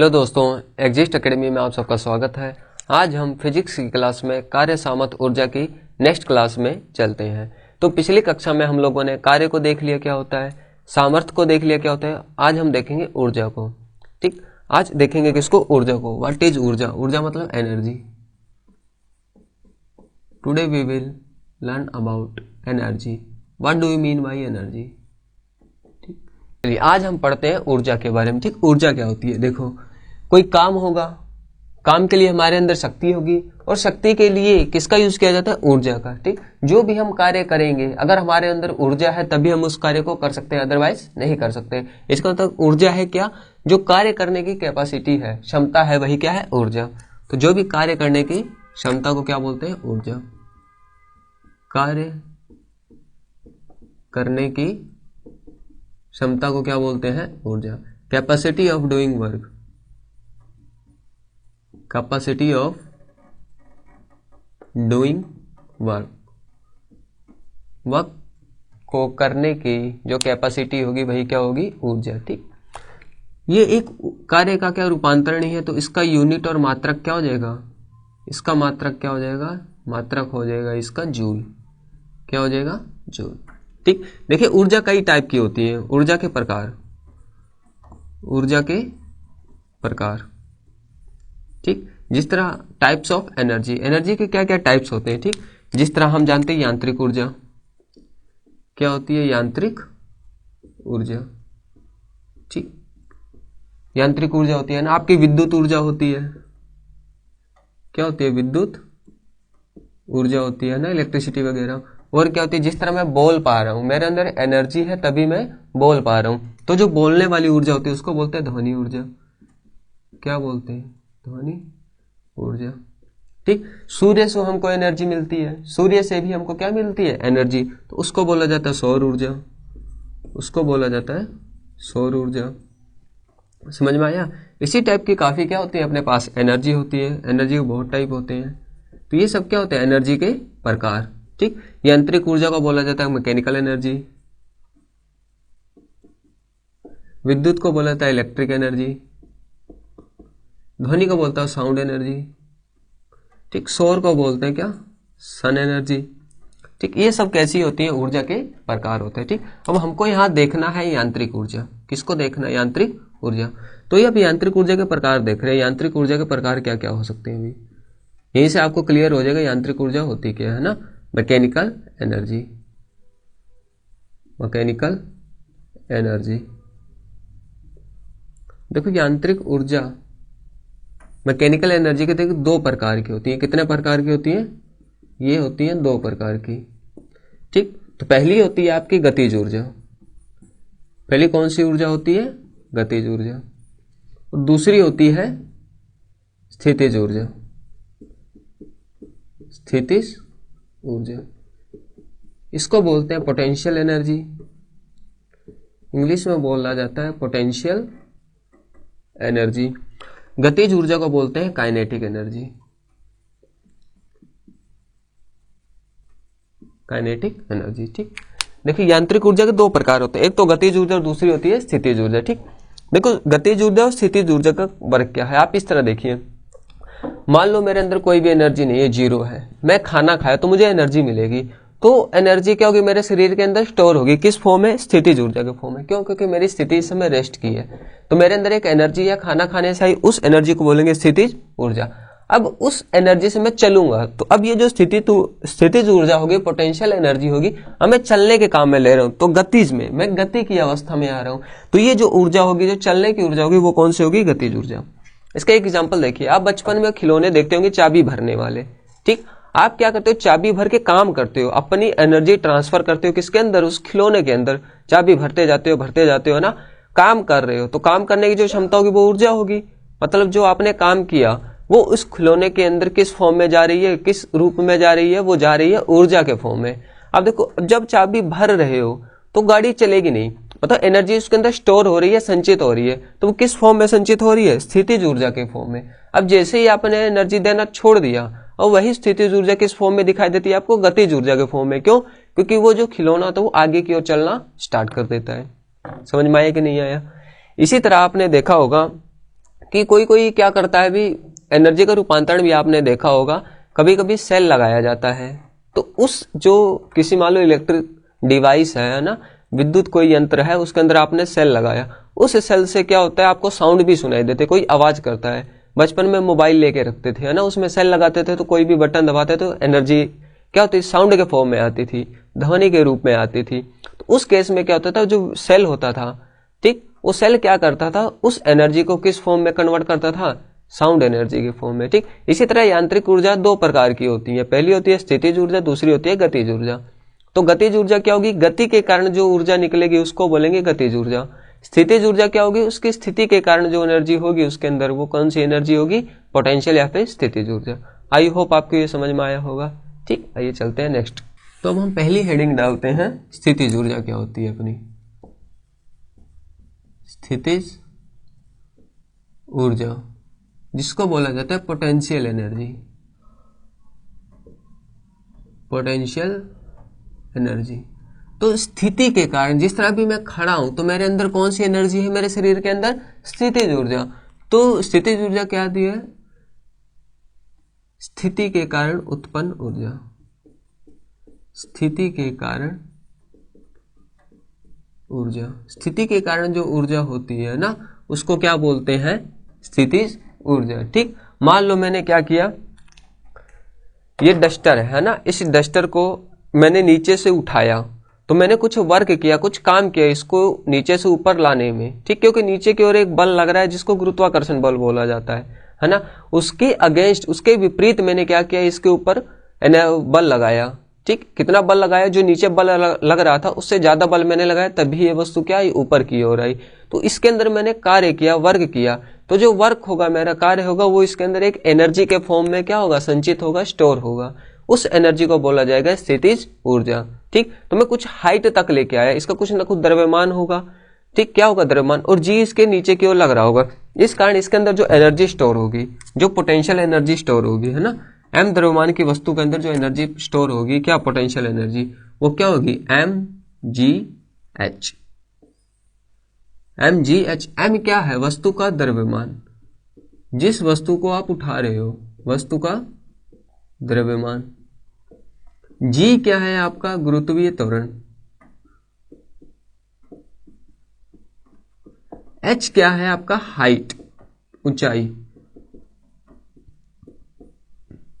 Hello दोस्तों, exist academy में आप सबका स्वागत है। आज हम फिजिक्स की क्लास में कार्य सामर्थ्य ऊर्जा की नेक्स्ट क्लास में चलते हैं। तो पिछली कक्षा में हम लोगों ने कार्य को देख लिया क्या होता है, सामर्थ्य को देख लिया क्या होता है। आज हम देखेंगे ऊर्जा को। ठीक, आज देखेंगे किसको? ऊर्जा को। व्हाट इज ऊर्जा? ऊर्जा मतलब energy. Today we will learn about energy. What do you mean by energy? चलिए आज हम पढ़ते हैं ऊर्जा के बारे में। ठीक, ऊर्जा क्या होती है? देखो, कोई काम होगा, काम के लिए हमारे अंदर शक्ति होगी और शक्ति के लिए किसका यूज किया जाता है? ऊर्जा का। ठीक, जो भी हम कार्य करेंगे अगर हमारे अंदर ऊर्जा है तभी हम उस कार्य को कर सकते हैं, अदरवाइज नहीं कर सकते। इसका मतलब ऊर्जा है क्या? जो कार्य करने की कैपेसिटी है, क्षमता है, वही क्या है? ऊर्जा। तो जो भी कार्य करने की क्षमता को क्या बोलते हैं? ऊर्जा। कार्य करने की क्षमता को क्या बोलते हैं? ऊर्जा। Capacity of doing work, capacity of doing work, work को करने की जो कैपेसिटी होगी वही क्या होगी? ऊर्जा। ठीक, ये एक कार्य का क्या रूपांतरण ही है, तो इसका यूनिट और मात्रक क्या हो जाएगा? इसका मात्रक क्या हो जाएगा? मात्रक हो जाएगा इसका जूल। क्या हो जाएगा? जूल। ठीक, देखिए ऊर्जा कई टाइप की होती है। ऊर्जा के प्रकार, ऊर्जा के प्रकार। ठीक, जिस तरह टाइप्स ऑफ एनर्जी, एनर्जी के क्या क्या टाइप्स होते हैं। ठीक, जिस तरह हम जानते हैं यांत्रिक ऊर्जा क्या होती है? यांत्रिक ऊर्जा। ठीक, यांत्रिक ऊर्जा होती है ना। आपकी विद्युत ऊर्जा होती है, क्या होती है? विद्युत ऊर्जा होती है ना, इलेक्ट्रिसिटी वगैरह। और क्या होती है? जिस तरह मैं बोल पा रहा हूं, मेरे अंदर एनर्जी है तभी मैं बोल पा रहा हूं, तो जो बोलने वाली ऊर्जा होती है उसको बोलते हैं ध्वनि ऊर्जा। क्या बोलते हैं? ध्वनि ऊर्जा। ठीक, सूर्य से हमको एनर्जी मिलती है, सूर्य से भी हमको क्या मिलती है? एनर्जी, तो उसको बोला जाता है सौर ऊर्जा। उसको बोला जाता है सौर ऊर्जा। समझ में आया? इसी टाइप की काफी क्या होती है अपने पास? एनर्जी होती है। एनर्जी के बहुत टाइप होते हैं। तो ये सब क्या होते हैं? एनर्जी के प्रकार। ठीक, यांत्रिक ऊर्जा को बोला जाता है मैकेनिकल एनर्जी, विद्युत को बोला जाता है इलेक्ट्रिक एनर्जी, ध्वनि को बोलता है साउंड एनर्जी। ठीक, सौर को बोलते हैं क्या? Sun energy. ठीक, ये सब कैसी होती है? ऊर्जा के प्रकार होते हैं। ठीक, अब हमको यहाँ देखना है यांत्रिक ऊर्जा। किसको देखना है? यांत्रिक ऊर्जा। तो ये अब यांत्रिक ऊर्जा के प्रकार देख रहे हैं। यांत्रिक ऊर्जा के प्रकार क्या क्या हो सकते हैं? अभी यहीं से आपको क्लियर हो जाएगा यांत्रिक ऊर्जा होती क्या है ना। Mechanical energy, mechanical energy. देखो यांत्रिक ऊर्जा मैकेनिकल एनर्जी के देखो दो प्रकार की होती है। कितने प्रकार की होती है? ये होती है दो प्रकार की। ठीक, तो पहली होती है आपकी गतिज ऊर्जा। पहली कौन सी ऊर्जा होती है? गतिज ऊर्जा। और दूसरी होती है स्थितिज ऊर्जा, स्थितिज ऊर्जा। इसको बोलते हैं पोटेंशियल एनर्जी। इंग्लिश में बोला जाता है पोटेंशियल एनर्जी। गतिज ऊर्जा को बोलते हैं काइनेटिक एनर्जी, काइनेटिक एनर्जी। ठीक, देखिए यांत्रिक ऊर्जा के दो प्रकार होते हैं, एक तो गतिज ऊर्जा और दूसरी होती है स्थितिज ऊर्जा। ठीक, देखो गतिज ऊर्जा और स्थितिज ऊर्जा का वर्क क्या है आप इस तरह देखिए। मान लो मेरे अंदर कोई भी एनर्जी नहीं है, जीरो है, मैं खाना खाया तो मुझे एनर्जी मिलेगी। तो एनर्जी क्या होगी? मेरे शरीर के अंदर स्टोर होगी। किस फॉर्म में? स्थितिज ऊर्जा के फॉर्म में। क्यों? क्योंकि मेरी स्थिति इस समय रेस्ट की है, तो मेरे अंदर एक एनर्जी या खाना खाने से आई, उस एनर्जी को बोलेंगे स्थितिज ऊर्जा। अब उस एनर्जी से मैं चलूंगा, तो अब ये जो स्थितिज ऊर्जा होगी, पोटेंशियल एनर्जी होगी, अब मैं चलने के काम में ले रहा हूं, तो गतिज में मैं गति की अवस्था में आ रहा हूं। तो ये जो ऊर्जा होगी, जो चलने की ऊर्जा होगी, वो कौन सी होगी? गतिज ऊर्जा। इसका एक एग्जांपल देखिए, आप बचपन में खिलौने देखते होंगे चाबी भरने वाले। ठीक, आप क्या करते हो? चाबी भर के काम करते हो, अपनी एनर्जी ट्रांसफर करते हो किसके अंदर? उस खिलौने के अंदर। चाबी भरते जाते हो ना, काम कर रहे हो, तो काम करने की जो क्षमता होगी वो ऊर्जा होगी। मतलब जो आपने काम किया वो उस खिलौने के अंदर किस फॉर्म में जा रही है, किस रूप में जा रही है? वो जा रही है ऊर्जा के फॉर्म में। अब देखो, जब चाबी भर रहे हो तो गाड़ी चलेगी नहीं, मतलब एनर्जी उसके अंदर स्टोर हो रही है, संचित हो रही है, तो वो किस फॉर्म में संचित हो रही है? स्थितिज ऊर्जा के फॉर्म में। अब जैसे ही आपने एनर्जी देना छोड़ दिया, और वही स्थितिज ऊर्जा किस फॉर्म में दिखाई देती है आपको? गतिज ऊर्जा के फॉर्म में। क्यों? क्योंकि वो जो खिलौना था वो आगे की ओर चलना स्टार्ट कर देता है। समझ में आया कि नहीं आया? इसी तरह आपने देखा होगा कि कोई कोई क्या करता है भी, एनर्जी का रूपांतरण भी आपने देखा होगा, कभी कभी सेल लगाया जाता है, तो उस जो किसी मान लो इलेक्ट्रिक डिवाइस है ना, विद्युत कोई यंत्र है, उसके अंदर आपने सेल लगाया, उस सेल से क्या होता है, आपको साउंड भी सुनाई देते, कोई आवाज करता है। बचपन में मोबाइल लेके रखते थे है ना, उसमें सेल लगाते थे, तो कोई भी बटन दबाते तो एनर्जी क्या होती, साउंड के फॉर्म में आती थी, ध्वनि के रूप में आती थी। तो उस केस में क्या होता था, जो सेल होता था, ठीक, वो सेल क्या करता था, उस एनर्जी को किस फॉर्म में कन्वर्ट करता था, साउंड एनर्जी के फॉर्म में। ठीक, इसी तरह यांत्रिक ऊर्जा दो प्रकार की होती है, पहली होती है स्थितिज ऊर्जा, दूसरी होती है गतिज ऊर्जा। तो गतिज ऊर्जा क्या होगी, गति के कारण जो ऊर्जा निकलेगी उसको बोलेंगे गतिज ऊर्जा। स्थितिज ऊर्जा क्या होगी, उसकी स्थिति के कारण जो एनर्जी होगी उसके अंदर, वो कौन सी एनर्जी होगी, पोटेंशियल या फिर स्थितिज ऊर्जा। आई होप आपको ये समझ में आया होगा। ठीक, आइए चलते हैं नेक्स्ट। तो अब हम पहली हेडिंग डालते हैं, स्थितिज ऊर्जा क्या होती है अपनी। स्थितिज ऊर्जा जिसको बोला जाता है पोटेंशियल एनर्जी, पोटेंशियल एनर्जी। तो स्थिति के कारण, जिस तरह भी मैं खड़ा हूं तो मेरे अंदर कौन सी एनर्जी है, मेरे शरीर के अंदर स्थितिज ऊर्जा। तो स्थितिज ऊर्जा क्या दी है, स्थिति के कारण उत्पन्न ऊर्जा, स्थिति के कारण ऊर्जा। स्थिति के कारण जो ऊर्जा होती है ना, उसको क्या बोलते हैं, स्थितिज ऊर्जा। ठीक, मान लो मैंने क्या किया, ये डस्टर है ना, इस डस्टर को मैंने नीचे से उठाया, तो मैंने कुछ वर्क किया, कुछ काम किया इसको नीचे से ऊपर लाने में। ठीक, क्योंकि नीचे की ओर एक बल लग रहा है जिसको गुरुत्वाकर्षण बल बोला जाता है ना, उसके अगेंस्ट, उसके विपरीत मैंने क्या किया, इसके ऊपर बल लगाया। ठीक, कितना बल लगाया, जो नीचे बल लग रहा था उससे ज्यादा बल मैंने लगाया, तभी ये वस्तु क्या आई, ऊपर की ओर आई। तो इसके अंदर मैंने कार्य किया, वर्क किया, तो जो वर्क होगा, मेरा कार्य होगा, वो इसके अंदर एक एनर्जी के फॉर्म में क्या होगा, संचित होगा, स्टोर होगा। उस एनर्जी को बोला जाएगा स्थितिज ऊर्जा। ठीक, तो मैं कुछ हाइट तक लेके आया, इसका कुछ ना कुछ द्रव्यमान होगा। ठीक, क्या होगा, द्रव्यमान, और जी इसके नीचे की ओर लग रहा होगा, इस कारण इसके अंदर जो एनर्जी स्टोर होगी, जो पोटेंशियल एनर्जी स्टोर होगी, है ना, एम द्रव्यमान की वस्तु के अंदर जो एनर्जी स्टोर होगी, क्या पोटेंशियल एनर्जी, वो क्या होगी, M G H. M G H, M क्या है, वस्तु का द्रव्यमान, जिस वस्तु को आप उठा रहे हो, वस्तु का द्रव्यमान। जी क्या है आपका, गुरुत्वीय त्वरण। एच क्या है आपका, हाइट, ऊंचाई,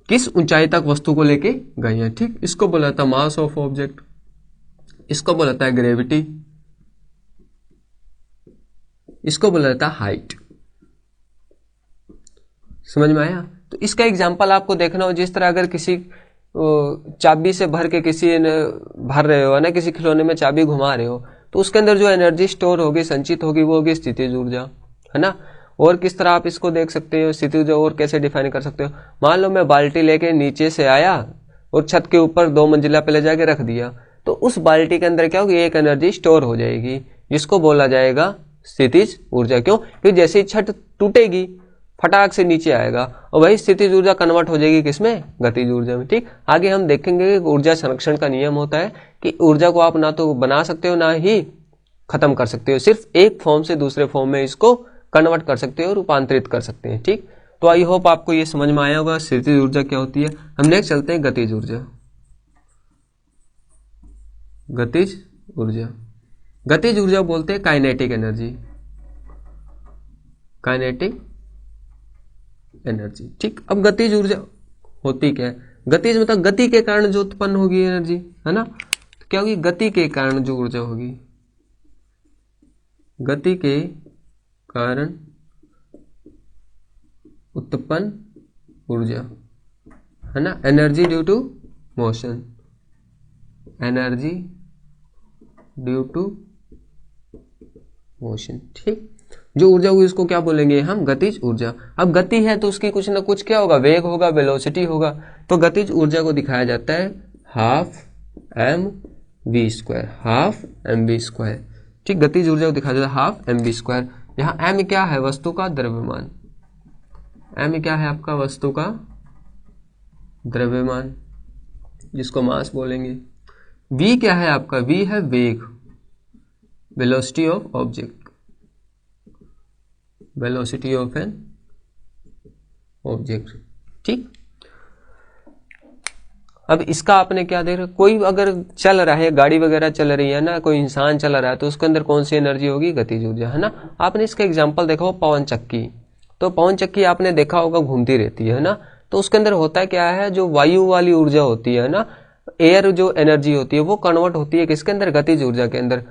किस ऊंचाई तक वस्तु को लेके गए हैं। ठीक, इसको बोला था मास ऑफ ऑब्जेक्ट, इसको बोला था ग्रेविटी, इसको बोला था हाइट। समझ में आया। तो इसका एग्जांपल आपको देखना हो, जिस तरह अगर किसी चाबी से भर के किसी भर रहे हो ना, किसी खिलौने में चाबी घुमा रहे हो, तो उसके अंदर जो एनर्जी स्टोर होगी, संचित होगी, वो होगी स्थितिज ऊर्जा, है ना। और किस तरह आप इसको देख सकते हो, स्थितिज ऊर्जा और कैसे डिफाइन कर सकते हो। मान लो मैं बाल्टी लेके नीचे से आया और छत के ऊपर 2 मंजिला पे ले जाके रख दिया, तो उस बाल्टी के अंदर क्या होगी, एक एनर्जी स्टोर हो जाएगी, जिसको बोला जाएगा स्थितिज ऊर्जा। क्यों, क्योंकि जैसे ही छत टूटेगी, फटाक से नीचे आएगा, और वही स्थितिज ऊर्जा कन्वर्ट हो जाएगी किसमें, गतिज ऊर्जा में। ठीक, आगे हम देखेंगे कि ऊर्जा संरक्षण का नियम होता है कि ऊर्जा को आप ना तो बना सकते हो, ना ही खत्म कर सकते हो, सिर्फ एक फॉर्म से दूसरे फॉर्म में इसको कन्वर्ट कर सकते हो, रूपांतरित कर सकते हैं। ठीक, तो आई होप आपको ये समझ में आया होगा स्थितिज ऊर्जा क्या होती है। हम नेक्स्ट चलते हैं गतिज ऊर्जा। गतिज ऊर्जा, गतिज ऊर्जा बोलते हैं काइनेटिक एनर्जी, काइनेटिक एनर्जी। ठीक, अब गतिज ऊर्जा होती क्या है, गतिज मतलब गति के कारण जो उत्पन्न होगी एनर्जी, है ना। तो क्या होगी, गति के कारण जो ऊर्जा होगी, गति के कारण उत्पन्न ऊर्जा, है ना, energy due to motion, energy due to motion. ठीक, जो ऊर्जा होगी उसको क्या बोलेंगे हम, गतिज ऊर्जा। अब गति है तो उसकी कुछ ना कुछ क्या होगा, वेग होगा, वेलोसिटी होगा। तो गतिज ऊर्जा को दिखाया जाता है half M V square, half M V square. ठीक, गतिज ऊर्जा को दिखाया जाता है हाफ एम वी स्क्वायर। यहाँ एम क्या है, वस्तु का द्रव्यमान, एम क्या है आपका, वस्तु का द्रव्यमान, जिसको मास बोलेंगे। वी क्या है आपका, वी है वेग, velocity of object, velocity of an object. ठीक, अब इसका आपने क्या देख रहे, कोई अगर चल रहा है, गाड़ी वगैरह चल रही है ना, कोई इंसान चल रहा है, तो उसके अंदर कौन सी एनर्जी होगी, गतिज ऊर्जा, है ना। आपने इसका एग्जांपल देखा हो पवन चक्की, तो पवन चक्की आपने देखा होगा घूमती रहती है ना, तो उसके अंदर होता क्या है, जो वायु वाली ऊर्जा होती है ना, एयर जो एनर्जी होती है वो कन्वर्ट होती है किसके अंदर, गतिज ऊर्जा के अंदर।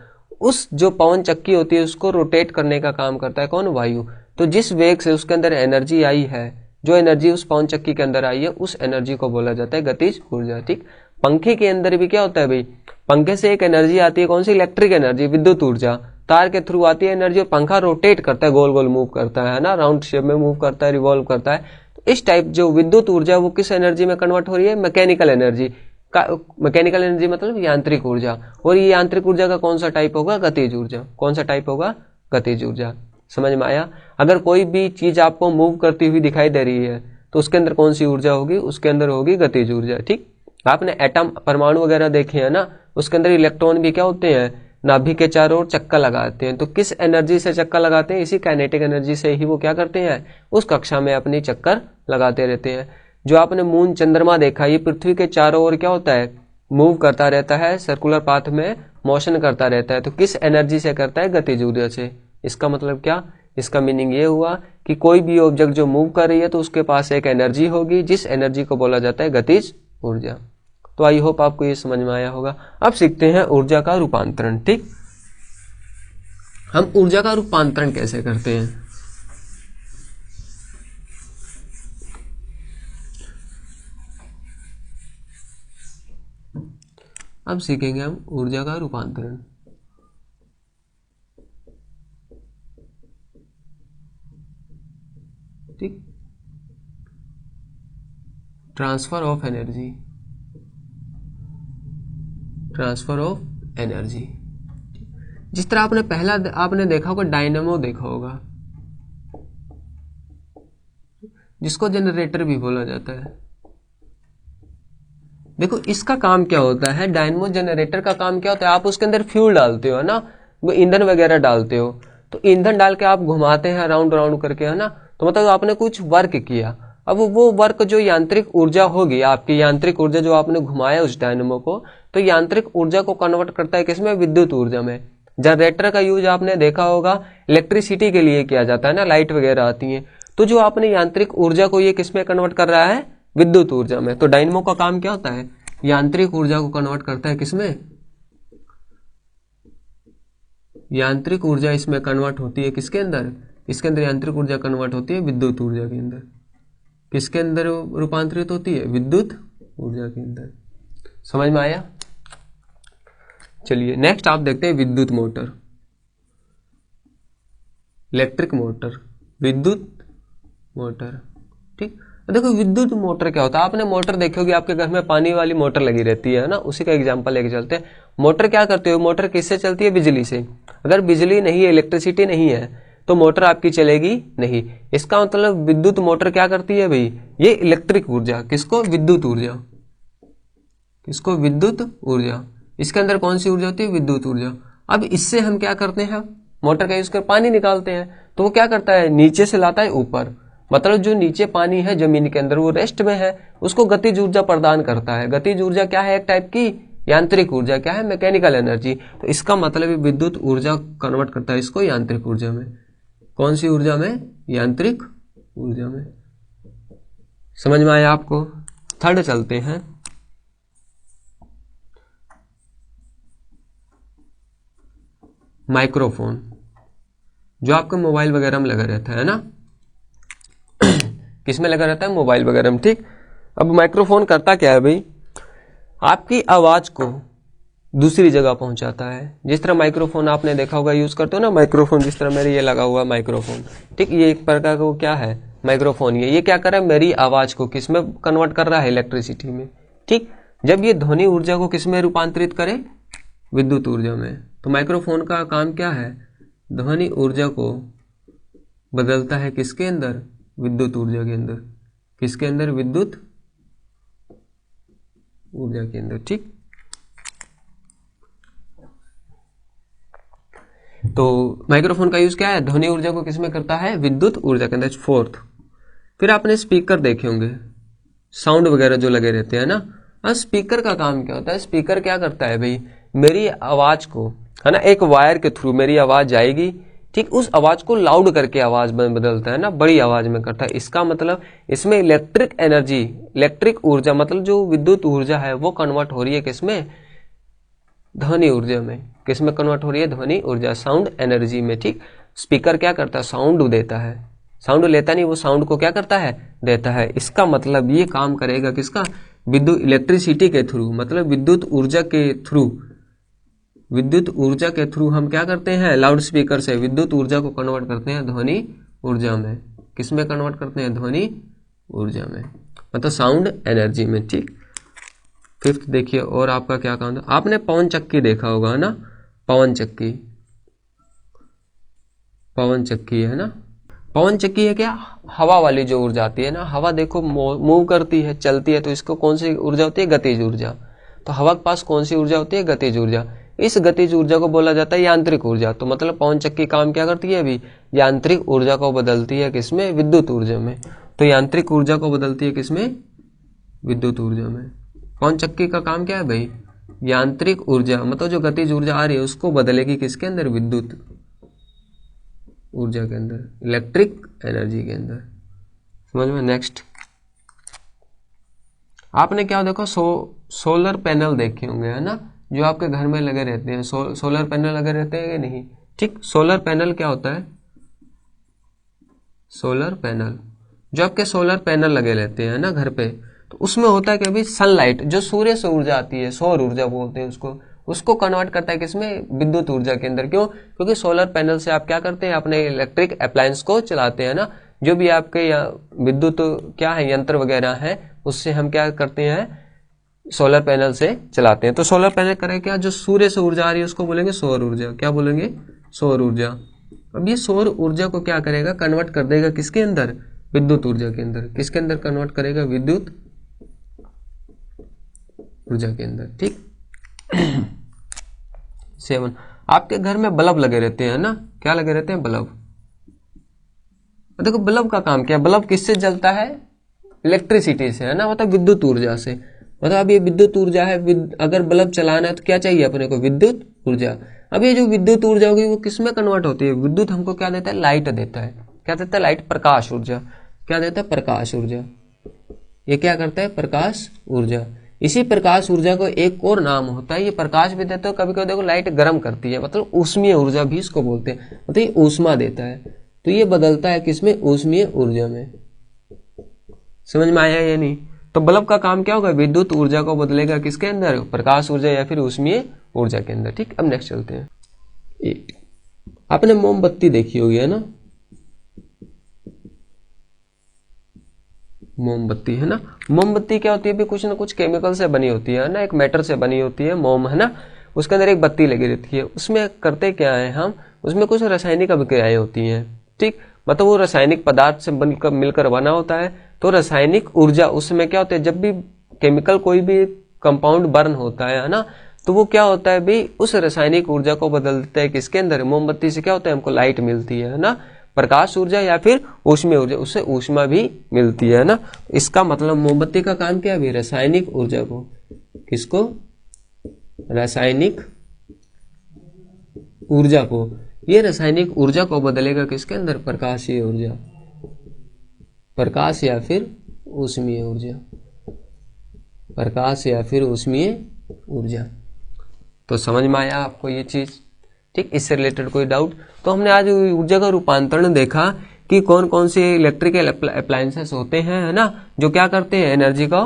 उस जो पवन चक्की होती है उसको रोटेट करने का काम करता है कौन, वायु। तो जिस वेग से उसके अंदर एनर्जी आई है, जो एनर्जी उस पवन चक्की के अंदर आई है, उस एनर्जी को बोला जाता है गतिज ऊर्जा। ठीक, पंखे के अंदर भी क्या होता है भाई, पंखे से एक एनर्जी आती है कौन सी, इलेक्ट्रिक एनर्जी, विद्युत ऊर्जा, तार के थ्रू आती है एनर्जी, और पंखा रोटेट करता है, गोल गोल मूव करता है ना, राउंड शेप में मूव करता है, रिवॉल्व करता है। तो इस टाइप जो विद्युत ऊर्जा वो किस एनर्जी में कन्वर्ट हो रही है, मैकेनिकल एनर्जी का। मैकेनिकल एनर्जी मतलब यांत्रिक ऊर्जा, और ये यांत्रिक ऊर्जा का कौन सा टाइप होगा, गतिज ऊर्जा। कौन सा टाइप होगा, गतिज ऊर्जा। समझ में आया। अगर कोई भी चीज आपको मूव करती हुई दिखाई दे रही है तो उसके अंदर कौन सी ऊर्जा होगी, उसके अंदर होगी गतिज ऊर्जा। ठीक, आपने एटम परमाणु वगैरह देखे हैं ना, उसके अंदर इलेक्ट्रॉन भी क्या होते हैं, नाभि के चारों ओर चक्का लगाते हैं। तो किस एनर्जी से चक्का लगाते हैं, इसी काइनेटिक एनर्जी से ही वो क्या करते हैं, उस कक्षा में अपनी चक्कर लगाते रहते हैं। जो आपने मून चंद्रमा देखा, ये पृथ्वी के चारों ओर क्या होता है, मूव करता रहता है, सर्कुलर पाथ में मोशन करता रहता है। तो किस एनर्जी से करता है, गतिज ऊर्जा से। इसका मतलब क्या, इसका मीनिंग ये हुआ कि कोई भी ऑब्जेक्ट जो मूव कर रही है तो उसके पास एक एनर्जी होगी, जिस एनर्जी को बोला जाता है गतिज ऊर्जा। तो आई होप आपको ये समझ में आया होगा। अब सीखते हैं ऊर्जा का रूपांतरण। ठीक, हम ऊर्जा का रूपांतरण कैसे करते हैं। अब सीखेंगे हम ऊर्जा का रूपांतरण। ठीक, transfer of energy, transfer of energy. जिस तरह आपने पहला आपने देखा होगा, डायनेमो देखा होगा, जिसको जनरेटर भी बोला जाता है। देखो इसका काम क्या होता है, डायनेमो जनरेटर का काम क्या होता है, आप उसके अंदर फ्यूल डालते हो ना, वो ईंधन वगैरह डालते हो, तो ईंधन डाल के आप घुमाते हैं राउंड राउंड करके, है ना। तो मतलब आपने कुछ वर्क किया। अब वो वर्क जो यांत्रिक ऊर्जा होगी, आपकी यांत्रिक ऊर्जा जो आपने घुमाया उस डायनेमो को, तो यांत्रिक ऊर्जा को कन्वर्ट करता है किसमें, विद्युत ऊर्जा में। जनरेटर का यूज आपने देखा होगा इलेक्ट्रिसिटी के लिए किया जाता है ना, लाइट वगैरह आती है। तो जो आपने यांत्रिक ऊर्जा को ये किसमें कन्वर्ट कर रहा है, विद्युत ऊर्जा में। तो डायनेमो का काम क्या होता है, यांत्रिक ऊर्जा को कन्वर्ट करता है किसमें, यांत्रिक ऊर्जा इसमें कन्वर्ट होती है किसके अंदर, इसके अंदर यांत्रिक ऊर्जा कन्वर्ट होती है विद्युत ऊर्जा के अंदर। किसके अंदर रूपांतरित होती है, विद्युत ऊर्जा के अंदर। समझ में आया। चलिए नेक्स्ट आप देखते हैं विद्युत मोटर, इलेक्ट्रिक मोटर, विद्युत मोटर। ठीक, देखो विद्युत मोटर क्या होता है, आपने मोटर देखी होगी, आपके घर में पानी वाली मोटर लगी रहती है ना, उसी का एग्जांपल लेके चलते हैं। मोटर क्या करते हो, मोटर किससे चलती है, बिजली से। अगर बिजली नहीं है, इलेक्ट्रिसिटी नहीं है, तो मोटर आपकी चलेगी नहीं। इसका मतलब विद्युत मोटर क्या करती है भाई, ये इलेक्ट्रिक ऊर्जा, किसको, विद्युत ऊर्जा, किसको, विद्युत ऊर्जा। इसके अंदर कौन सी ऊर्जा होती है, विद्युत ऊर्जा। अब इससे हम क्या करते हैं, मोटर का यूज कर पानी निकालते हैं। तो वो क्या करता है, नीचे से लाता है ऊपर, मतलब जो नीचे पानी है जमीन के अंदर वो रेस्ट में है, उसको गतिज ऊर्जा प्रदान करता है। गतिज ऊर्जा क्या है, एक टाइप की यांत्रिक ऊर्जा, क्या है, मैकेनिकल एनर्जी। तो इसका मतलब विद्युत ऊर्जा कन्वर्ट करता है इसको यांत्रिक ऊर्जा में। कौन सी ऊर्जा में, यांत्रिक ऊर्जा में। समझ में आया आपको। थर्ड चलते हैं, माइक्रोफोन, जो आपका मोबाइल वगैरह में लगा रहता है ना, किसमें लगा रहता है, मोबाइल वगैरह में। ठीक, अब माइक्रोफोन करता क्या है भाई, आपकी आवाज को दूसरी जगह पहुंचाता है। जिस तरह माइक्रोफोन आपने देखा होगा यूज करते हो ना, माइक्रोफोन, जिस तरह मेरे ये लगा हुआ माइक्रोफोन। ठीक, ये एक प्रकार का क्या है, माइक्रोफोन। ये क्या कर रहा है, मेरी आवाज को किसमें कन्वर्ट कर रहा है, इलेक्ट्रिसिटी में। ठीक, जब ये ध्वनि ऊर्जा को किसमें रूपांतरित करे, विद्युत ऊर्जा में। तो माइक्रोफोन का काम क्या है, ध्वनि ऊर्जा को बदलता है किसके अंदर, विद्युत ऊर्जा के अंदर। किसके अंदर, विद्युत ऊर्जा के अंदर। ठीक, तो माइक्रोफोन का यूज क्या है, ध्वनि ऊर्जा को किसमें करता है, विद्युत ऊर्जा के अंदर। फोर्थ, फिर आपने स्पीकर देखे होंगे, साउंड वगैरह जो लगे रहते हैं ना। हाँ, स्पीकर का काम क्या होता है, स्पीकर क्या करता है भाई, मेरी आवाज को, है ना, एक वायर के थ्रू मेरी आवाज जाएगी, ठीक, उस आवाज को लाउड करके आवाज में बदलता है ना, बड़ी आवाज में करता है। इसका मतलब इसमें इलेक्ट्रिक एनर्जी, इलेक्ट्रिक ऊर्जा मतलब जो विद्युत ऊर्जा है वो कन्वर्ट हो रही है किसमें, ध्वनि ऊर्जा में। किसमें कन्वर्ट हो रही है, ध्वनि ऊर्जा, साउंड एनर्जी में, ठीक। स्पीकर क्या करता है, साउंड देता है, साउंड लेता नहीं, वो साउंड को क्या करता है, देता है। इसका मतलब ये काम करेगा किसका, विद्युत, इलेक्ट्रिसिटी के थ्रू, मतलब विद्युत ऊर्जा के थ्रू, विद्युत ऊर्जा के थ्रू हम क्या करते हैं, लाउड स्पीकर से विद्युत ऊर्जा को कन्वर्ट करते हैं ध्वनि ऊर्जा में। किसमें कन्वर्ट करते हैं, ध्वनि ऊर्जा में, मतलब साउंड एनर्जी में, ठीक। फिफ्थ देखिए, और आपका क्या काम था, आपने पवन चक्की देखा होगा, है ना, पवन चक्की, पवन चक्की है ना, पवन चक्की है क्या, हवा वाली जो ऊर्जा आती है ना, हवा देखो मूव करती है, चलती है, तो इसको कौन सी ऊर्जा होती है, गतिज ऊर्जा। तो हवा के पास कौन सी ऊर्जा होती है, गतिज ऊर्जा। इस गतिज ऊर्जा को बोला जाता है यांत्रिक ऊर्जा। तो मतलब पवन चक्की काम क्या करती है अभी, यांत्रिक ऊर्जा को बदलती है किसमें, विद्युत ऊर्जा में। तो यांत्रिक ऊर्जा को बदलती है किसमें, विद्युत ऊर्जा में। पवन चक्की का काम क्या है भाई, यांत्रिक ऊर्जा, मतलब जो गतिज ऊर्जा आ रही है उसको बदलेगी किसके अंदर, विद्युत ऊर्जा के अंदर, इलेक्ट्रिक एनर्जी के अंदर। समझ में। नेक्स्ट, आपने क्या देखो, सोलर पैनल देखे होंगे, है ना, जो आपके घर में लगे रहते हैं। सोलर पैनल लगे रहते हैं कि नहीं, ठीक। सोलर पैनल क्या होता है, सोलर पैनल, जो आपके सोलर पैनल लगे रहते हैं ना घर पे, तो उसमें होता है कि अभी सनलाइट, जो सूर्य से ऊर्जा आती है, सौर ऊर्जा बोलते हैं उसको कन्वर्ट करता है किसमें, विद्युत ऊर्जा के अंदर। क्यों, क्योंकि सोलर पैनल से आप क्या करते हैं, अपने इलेक्ट्रिक अप्लायंस को चलाते हैं ना, जो भी आपके विद्युत क्या है, यंत्र वगैरह है, उससे हम क्या करते हैं, सोलर पैनल से चलाते हैं। तो सोलर पैनल करें क्या, जो सूर्य से ऊर्जा आ रही है उसको बोलेंगे सौर ऊर्जा। क्या बोलेंगे, सौर ऊर्जा। अब ये सौर ऊर्जा को क्या करेगा, कन्वर्ट कर देगा किसके अंदर, विद्युत ऊर्जा के अंदर। किसके अंदर कन्वर्ट करेगा, विद्युत ऊर्जा के अंदर, ठीक। 7, आपके घर में बल्ब लगे रहते हैं ना, क्या लगे रहते हैं, बल्ब। देखो बल्ब का काम क्या है, बल्ब किससे जलता है, इलेक्ट्रिसिटी से, है ना, मतलब विद्युत ऊर्जा से। मतलब अब ये विद्युत ऊर्जा है, अगर बल्ब चलाना है तो क्या चाहिए अपने को, विद्युत ऊर्जा। अब ये जो विद्युत ऊर्जा होगी वो किस में कन्वर्ट होती है, विद्युत हमको क्या देता है, लाइट देता है। क्या देता है, लाइट, प्रकाश ऊर्जा। क्या देता है, प्रकाश ऊर्जा। ये क्या करता है, प्रकाश ऊर्जा। इसी प्रकाश ऊर्जा को एक और नाम होता है, ये प्रकाश भी देता है, कभी कभी देखो लाइट गर्म करती है, मतलब ऊष्मीय ऊर्जा भी इसको बोलते हैं, मतलब ये ऊष्मा देता है। तो ये बदलता है किसमें, ऊष्मीय ऊर्जा में। समझ में आया या नहीं। तो बल्ब का काम क्या होगा, विद्युत ऊर्जा को बदलेगा किसके अंदर, प्रकाश ऊर्जा या फिर ऊष्मीय ऊर्जा के अंदर, ठीक। अब नेक्स्ट चलते हैं। आपने मोमबत्ती देखी होगी, है ना, मोमबत्ती, है ना। मोमबत्ती क्या होती है भी, कुछ ना कुछ केमिकल से बनी होती है ना, एक मेटर से बनी होती है मोम, है ना। उसके अंदर एक बत्ती लगी रहती है, उसमें करते क्या है हम, उसमें कुछ रासायनिक अभिक्रियाएं होती हैं, ठीक। मतलब वो रासायनिक पदार्थ से बनकर मिलकर बना होता है। तो रासायनिक ऊर्जा उसमें क्या होता है, जब भी केमिकल कोई भी कंपाउंड बर्न होता है ना, तो वो क्या होता है भी, उस रासायनिक ऊर्जा को बदल देता है किसके अंदर, मोमबत्ती से क्या होता है, हमको लाइट मिलती है ना, प्रकाश ऊर्जा या फिर ऊष्मीय ऊर्जा, उससे ऊष्मा भी मिलती है ना। इसका मतलब मोमबत्ती का काम क्या है, रासायनिक ऊर्जा को, किसको, रासायनिक ऊर्जा को, ये रासायनिक ऊर्जा को बदलेगा किसके अंदर, प्रकाशीय ऊर्जा, प्रकाश या फिर ऊष्मीय ऊर्जा, प्रकाश या फिर ऊष्मीय ऊर्जा। तो समझ में आया आपको ये चीज, ठीक। इससे रिलेटेड कोई डाउट। तो हमने आज ऊर्जा का रूपांतरण देखा कि कौन कौन से इलेक्ट्रिकल अप्लायंसेस होते हैं, है ना, जो क्या करते हैं, एनर्जी का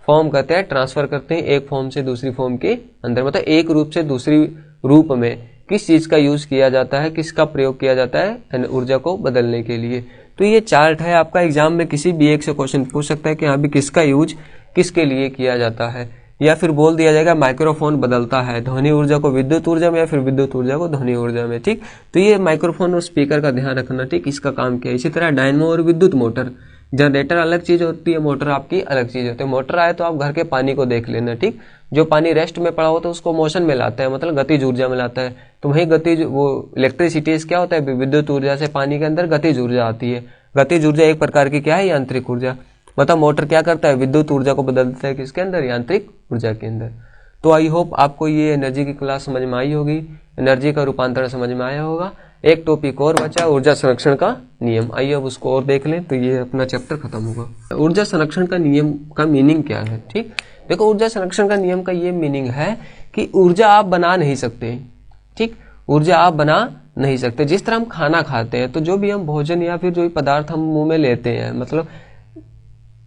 फॉर्म करते हैं, ट्रांसफर करते हैं एक फॉर्म से दूसरी फॉर्म के अंदर, मतलब एक रूप से दूसरी रूप में किस चीज का यूज किया जाता है, किसका प्रयोग किया जाता है ऊर्जा को बदलने के लिए। तो ये चार्ट है आपका, एग्जाम में किसी भी एक से क्वेश्चन पूछ सकता है कि हाँ भी किसका यूज किसके लिए किया जाता है, या फिर बोल दिया जाएगा माइक्रोफोन बदलता है ध्वनि ऊर्जा को विद्युत ऊर्जा में या फिर विद्युत ऊर्जा को ध्वनि ऊर्जा में, ठीक। तो ये माइक्रोफोन और स्पीकर का ध्यान रखना, ठीक, इसका काम क्या है। इसी तरह डायनमो और विद्युत मोटर, जनरेटर अलग चीज होती है, मोटर आपकी अलग चीज होती है। मोटर आए तो आप घर के पानी को देख लेना, ठीक। जो पानी रेस्ट में पड़ा होता है उसको मोशन में लाता है, मतलब गतिज ऊर्जा में लाता है। तो वही गतिज वो इलेक्ट्रिसिटी क्या होता है, विद्युत ऊर्जा से पानी के अंदर गतिज ऊर्जा आती है। गतिज ऊर्जा एक प्रकार की क्या है, यांत्रिक ऊर्जा। मतलब मोटर क्या करता है, विद्युत ऊर्जा को बदलता है किसके अंदर, यांत्रिक ऊर्जा के अंदर। तो आई होप आपको ये एनर्जी की क्लास समझ में आई होगी, एनर्जी का रूपांतरण समझ में आया होगा। एक टॉपिक और बचा, ऊर्जा संरक्षण का नियम। आइए अब उसको और देख लें, तो ये अपना चैप्टर खत्म होगा। ऊर्जा संरक्षण का नियम का मीनिंग क्या है, ठीक। देखो, ऊर्जा संरक्षण का नियम का ये मीनिंग है कि ऊर्जा आप बना नहीं सकते, ठीक। ऊर्जा आप बना नहीं सकते। जिस तरह हम खाना खाते हैं, तो जो भी हम भोजन या फिर जो भी पदार्थ हम मुंह में लेते हैं, मतलब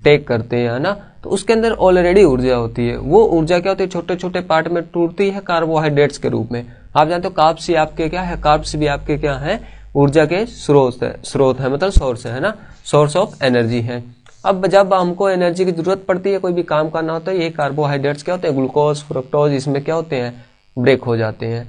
टेक करते हैं, है ना, तो उसके अंदर ऑलरेडी ऊर्जा होती है। वो ऊर्जा क्या होती है, छोटे छोटे पार्ट में टूटती है कार्बोहाइड्रेट्स के रूप में। आप जानते हो कार्ब्स ही आपके क्या है, कार्ब्स भी आपके क्या है, ऊर्जा के स्रोत है, मतलब सोर्स है ना, सोर्स ऑफ एनर्जी है। अब जब हमको एनर्जी की जरूरत पड़ती है, कोई भी काम करना होता है, ये कार्बोहाइड्रेट्स क्या होते हैं, ग्लूकोज, फ्रुक्टोज, इसमें क्या होते हैं, ब्रेक हो जाते हैं।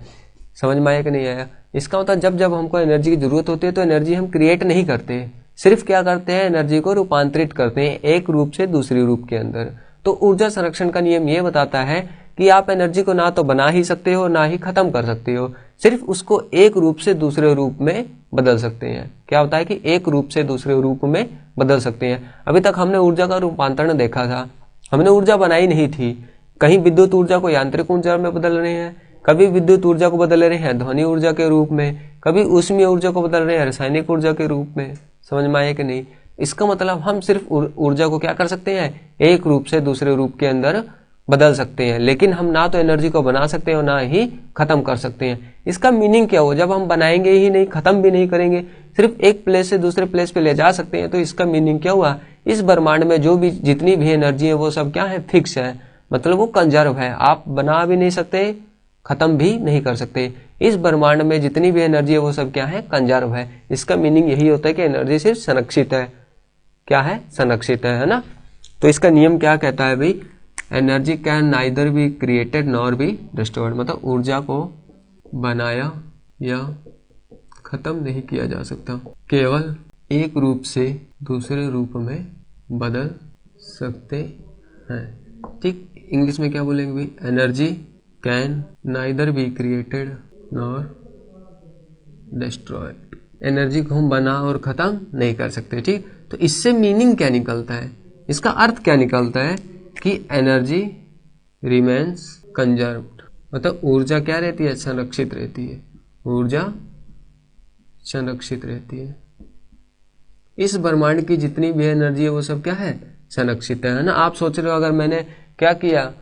समझ में आया कि नहीं आया। इसका मतलब जब जब हमको एनर्जी की जरूरत होती है तो एनर्जी हम क्रिएट नहीं करते, सिर्फ क्या करते हैं, एनर्जी को रूपांतरित करते हैं एक रूप से दूसरे रूप के अंदर। तो ऊर्जा संरक्षण का नियम ये बताता है कि आप एनर्जी को ना तो बना ही सकते हो ना ही खत्म कर सकते हो, सिर्फ उसको एक रूप से दूसरे रूप में बदल सकते हैं। क्या होता है कि एक रूप से दूसरे रूप में बदल सकते हैं। अभी तक हमने ऊर्जा का रूपांतरण देखा था, हमने ऊर्जा बनाई नहीं थी। कहीं विद्युत ऊर्जा को यांत्रिक ऊर्जा में बदल रहे हैं, कभी विद्युत ऊर्जा को बदल रहे हैं ध्वनि ऊर्जा के रूप में, कभी ऊष्मीय ऊर्जा को बदल रहे हैं रासायनिक ऊर्जा के रूप में। समझ में आया कि नहीं। इसका मतलब हम सिर्फ ऊर्जा को क्या कर सकते हैं, एक रूप से दूसरे रूप के अंदर बदल सकते हैं, लेकिन हम ना तो एनर्जी को बना सकते हैं और ना ही खत्म कर सकते हैं। इसका मीनिंग क्या हो, जब हम बनाएंगे ही नहीं, खत्म भी नहीं करेंगे, सिर्फ एक प्लेस से दूसरे प्लेस पे ले जा सकते हैं, तो इसका मीनिंग क्या हुआ, इस ब्रह्मांड में जो भी जितनी भी एनर्जी है वो सब क्या है, फिक्स है, मतलब वो कंजर्व है। आप बना भी नहीं सकते, खत्म भी नहीं कर सकते। इस ब्रह्मांड में जितनी भी एनर्जी है वो सब क्या है, कंजर्व है। इसका मीनिंग यही होता है कि एनर्जी सिर्फ संरक्षित है। क्या है, संरक्षित है ना। तो इसका नियम क्या कहता है भाई, energy can neither be created nor be destroyed, मतलब ऊर्जा को बनाया या खत्म नहीं किया जा सकता, केवल एक रूप से दूसरे रूप में बदल सकते हैं, ठीक। इंग्लिश में क्या बोलेंगे भाई, energy can neither be created nor destroyed. Energy को हम बना और खत्म नहीं कर सकते, ठीक। तो इससे मीनिंग क्या निकलता है, इसका अर्थ क्या निकलता है कि एनर्जी रिमेन्स कंजर्व्ड, मतलब ऊर्जा क्या रहती है, संरक्षित रहती है। ऊर्जा संरक्षित रहती है। इस ब्रह्मांड की जितनी भी एनर्जी है वो सब क्या है, संरक्षित है ना। आप सोच रहे हो अगर मैंने क्या किया,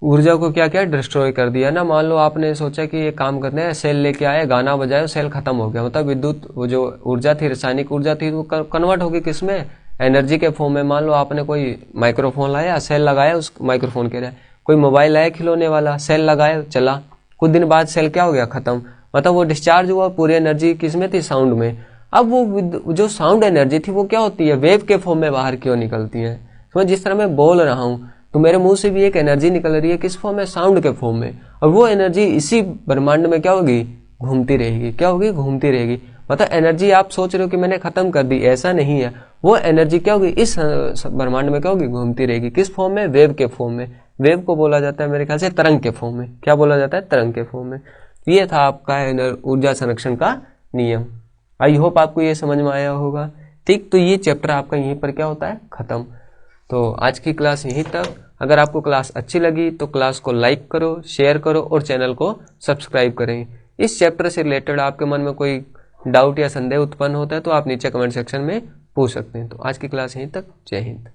ऊर्जा को क्या क्या डिस्ट्रॉय कर दिया ना। मान लो आपने सोचा कि ये काम करना है, सेल लेके आए, गाना बजाए, सेल खत्म हो गया, मतलब विद्युत वो जो ऊर्जा थी, रासायनिक ऊर्जा थी, वो कन्वर्ट होगी किसमें, एनर्जी के फॉर्म में। मान लो आपने कोई माइक्रोफोन लाया, सेल लगाया, उस माइक्रोफोन के लिए कोई मोबाइल लाया खिलौने वाला, सेल लगाया, चला, कुछ दिन बाद सेल क्या हो गया, खत्म, मतलब वो डिस्चार्ज हुआ, पूरी एनर्जी किसमें थी, साउंड में। अब वो जो साउंड एनर्जी थी वो क्या होती है, वेव के फॉर्म में बाहर क्यों निकलती है। तो जिस तरह मैं बोल रहा हूँ तो मेरे मुंह से भी एक एनर्जी निकल रही है, किस फॉर्म में, साउंड के फॉर्म में, और वो एनर्जी इसी ब्रह्मांड में क्या होगी, घूमती रहेगी। क्या होगी, घूमती रहेगी। मतलब एनर्जी आप सोच रहे हो कि मैंने खत्म कर दी, ऐसा नहीं है। वो एनर्जी क्या होगी, इस ब्रह्मांड में क्या होगी, घूमती रहेगी। किस फॉर्म में, वेव के फॉर्म में। वेव को बोला जाता है मेरे ख्याल से तरंग के फॉर्म में। क्या बोला जाता है, तरंग के फॉर्म में। ये था आपका ऊर्जा संरक्षण का नियम। आई होप आपको ये समझ में आया होगा, ठीक। तो ये चैप्टर आपका यहीं पर क्या होता है, खत्म। तो आज की क्लास यहीं तक। अगर आपको क्लास अच्छी लगी तो क्लास को लाइक करो, शेयर करो और चैनल को सब्सक्राइब करें। इस चैप्टर से रिलेटेड आपके मन में कोई डाउट या संदेह उत्पन्न होता है तो आप नीचे कमेंट सेक्शन में पूछ सकते हैं। तो आज की क्लास यहीं तक। जय हिंद।